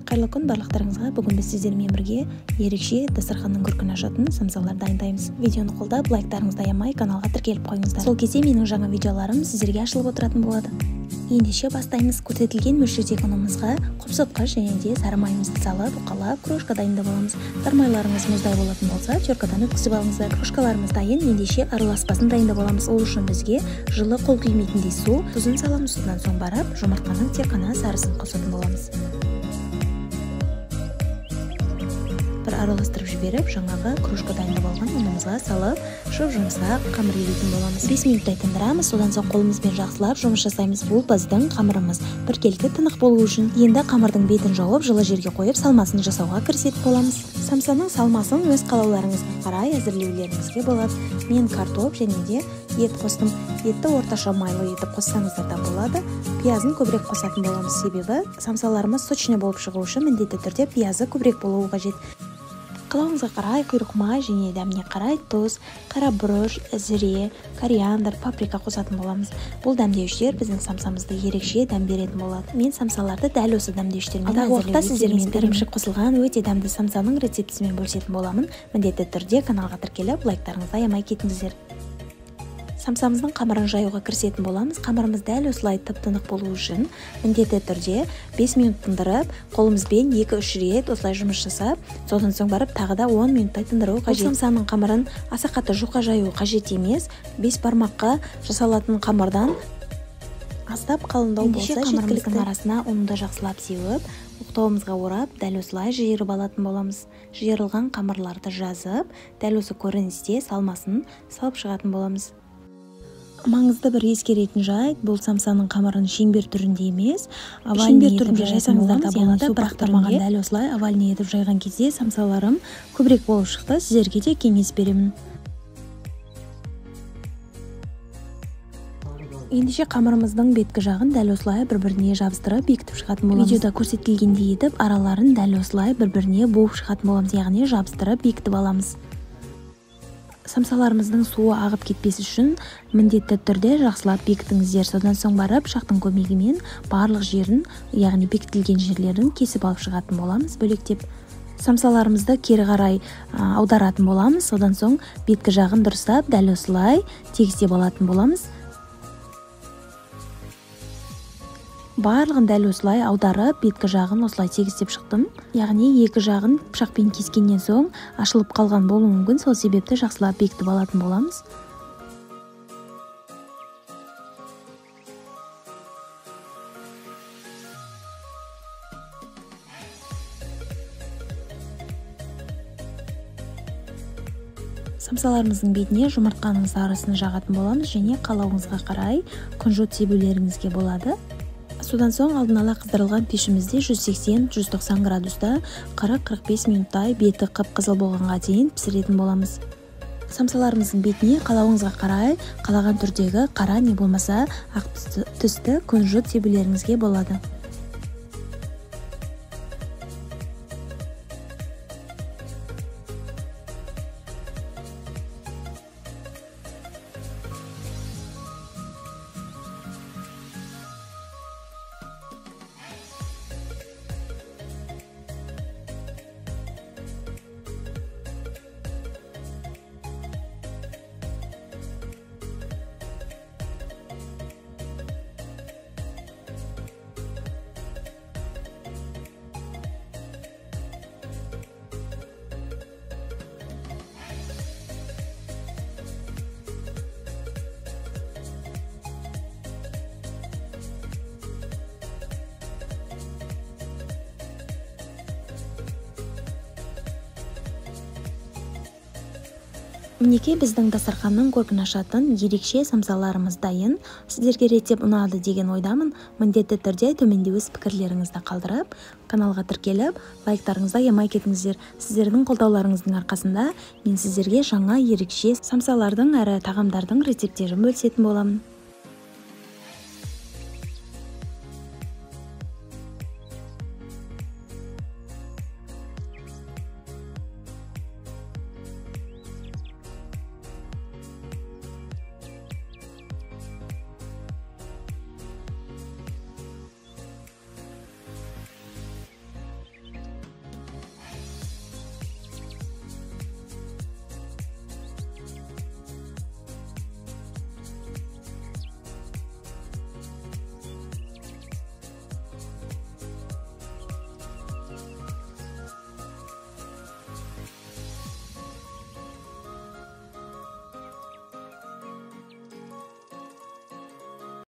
Қайырлы күн барлықтарыңызға. Бүгін біз сіздермен бірге ерекше дастарханның көркін ашатын самсалар дайындаймыз. Видеоны қолдап, лайктарыңызды аямай каналға тіркеліп қойыңыздар. Сол кезде менің жаңа видеоларым сіздерге ашылып отыратын болады. Ендеше бастаймыз. Көрсетілген мөлшердегі ұнымызға құмсотқыш және де сары майымызды салып, уқалап, крошка дайындап аламыз. Сармайларыңыз мұздай болатын болса, теркадан өткізіп алыңыздар. Крошкаларымыз дайын, ендеше араласпасын дайындап аламыз. Ол үшін бізге жылы қол күймейтіндей су, тұзын саламыз. Содан соң барып, жұмыртқаның тек қана сарысын қосатын боламыз. Бір араластырып жіберіп, жаңағы крошка дайындап алған ұнымызға салып, жұмсақ қамыр елейтін боламыз. 5 минуттай тындырамыз, содан соң қолымызбен жақсылап жұмыс жасаймыз. Бұл біздің қамырымыз біркелкі тынық болу үшін. Енді қамырдың бетін жауып, жылы жерге қойып, салмасын жасауға кірісетін боламыз. Самсаның салмасын өз қалауларыңызға қарай әзірлеулеріңізге болады. Мен картоп және де ет қостым. Етті орташа майлы етіп қоссаңыздар да болады. Пиязын көбірек қосатын боламыз, себебі самсаларымыз сочный болып шығу үшін міндетті түрде пиязы көбірек болуы қажет. Қалауыңызға қарай құйрық май және дәміне қарай тұз, қара бұрыш, зіре, кориандр, паприка қосатын боламыз. Бұл дәмдеуіштер біздің самсамызды ерекше дәм беретін болады. Мен самсаларды дәл осы дәмдеуіштермен әзірлеуге сіздермен ірімшік қосылған өте дәмді самсаның рецептісімен бөлісетін боламын. Міндетті түрде каналға тіркеліп, лайктарыңызды аямай кетіңіздер. Самсамыздың қамырын жаюға кірісетін боламыз. Қамырымыз дәл осылай тып-тынық болу үшін міндетті түрде 5 минут тындырып, қолымызбен 2-3 рет осылай жұмыс жасап, содан соң барып тағы да 10 минуттай тындыру қажет. Самсаның қамырын аса қатты жұқа жаю қажет емес. 5 бармаққа жасалатын қамырдан аздап қалыңдау болса, қамырымыздың арасына ұнды жақсылап сеуіп, оқтауымызға орап, дәл осылай жиырып алатын боламыз. Жиырылған қамырларды жазып, дәл осы көріністе салмасын салып шығатын боламыз. Маңызды бір ескеретін жайт, бұл самсаның қамырын шеңбер түрінде емес, овальный етіп жайсаңыздар да болады, бірақ та маған дәл осылай овальный етіп жайған кезде самсаларым көбірек болып шықты. Сіздерге де кеңес беремін. Ендеше қамырымыздың беткі жағын дәл осылай бір-біріне жабыстырып бекітіп шығатын боламыз. Видеода көрсетілгендей етіп, араларын дәл осылай бір-біріне буып шығатын боламыз, яғни жабыстырып бекітіп аламыз. Самсаларымыздың суы ағып кетпес үшін міндетті түрде жақсылап бекітіңіздер. Содан соң барып шақтың көмегімен барлық жерін, яғни бекітілген жерлерін кесіп алып шығатын боламыз бөлектеп. Самсаларымызды кері қарай аударатын боламыз. Содан соң беткі жағын дұрыстап дәл осылай тегістеп алатын боламыз. Барлығын дәл осылай аударып, беткі жағын осылай тегістеп шықтым. Яғни екі жағын пышақпен кескеннен соң ашылып қалған болуы мүмкін, сол себепті жақсылап бекітіп алатын боламыз. Самсаларымыздың бетіне жұмыртқаның сарысын жағатын боламыз және қалауыңызға қарай күнжіт себулеріңізге болады. Содан соң алдын ала қыздырылған пешімізде 180-190 градуста 40-45 минуттай беті қып-қызыл болғанға дейін пісіретін боламыз. Самсаларымыздың бетіне қалауыңызға қарай қалаған түрдегі қара не болмаса ақ түсті күнжіт себулеріңізге болады. Мінекей біздің дастарханның көркін ашатын ерекше самсаларымыз дайын. Сіздерге рецепт ұнады деген ойдамын. Міндетті түрде төменде өз пікірлеріңізді қалдырып, каналға тіркеліп, лайктарыңызды аямай кетіңіздер. Сіздердің қолдауларыңыздың арқасында мен сіздерге жаңа ерекше самсалардың әрі тағамдардың рецептерін бөлісетін боламын.